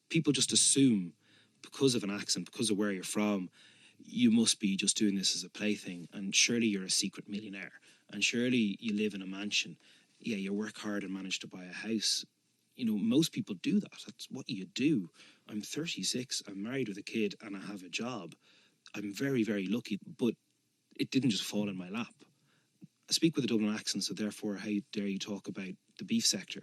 people just assume, because of an accent, because of where you're from, you must be just doing this as a plaything, and surely you're a secret millionaire, and surely you live in a mansion. Yeah, you work hard and manage to buy a house. You know, most people do that. That's what you do. I'm 36, I'm married with a kid, and I have a job. I'm very, very lucky, but it didn't just fall in my lap. I speak with a Dublin accent, so therefore, how dare you talk about the beef sector?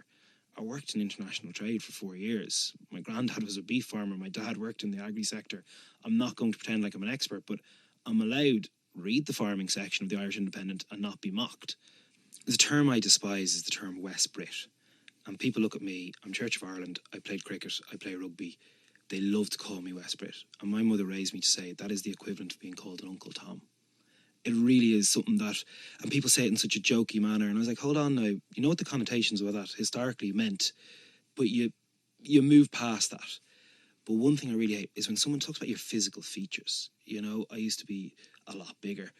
I worked in international trade for 4 years. My granddad was a beef farmer. My dad worked in the Agri sector. I'm not going to pretend like I'm an expert, but I'm allowed read the farming section of the Irish Independent and not be mocked. The term I despise is the term West Brit. And people look at me, I'm Church of Ireland, I played cricket, I play rugby. They love to call me West Brit. And my mother raised me to say that is the equivalent of being called an Uncle Tom. It really is something that, and people say it in such a jokey manner, and I was like, hold on now, you know what the connotations of that historically meant, but you move past that. But one thing I really hate is when someone talks about your physical features. You know, I used to be a lot bigger.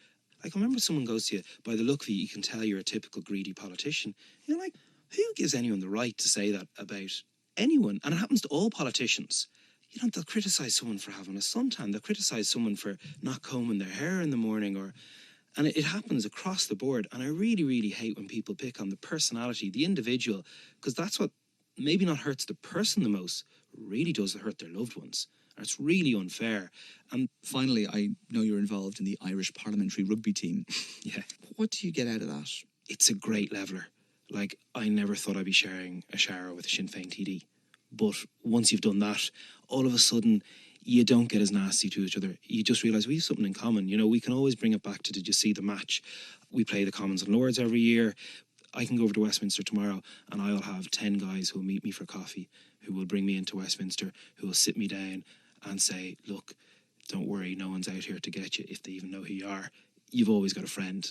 Like, I remember someone goes to you, by the look of you can tell you're a typical greedy politician. You're like, who gives anyone the right to say that about anyone? And it happens to all politicians. You know, they'll criticise someone for having a suntan. They'll criticise someone for not combing their hair in the morning, and it happens across the board. And I really, really hate when people pick on the personality, the individual, because that's what maybe not hurts the person the most, really does hurt their loved ones. And it's really unfair. And finally, I know you're involved in the Irish parliamentary rugby team. Yeah. What do you get out of that? It's a great leveller. Like, I never thought I'd be sharing a shower with a Sinn Féin TD. But once you've done that, all of a sudden, you don't get as nasty to each other. You just realise we have something in common. You know, we can always bring it back to, did you see the match? We play the Commons and Lords every year. I can go over to Westminster tomorrow and I'll have 10 guys who will meet me for coffee, who will bring me into Westminster, who will sit me down and say, look, don't worry, no one's out here to get you, if they even know who you are. You've always got a friend.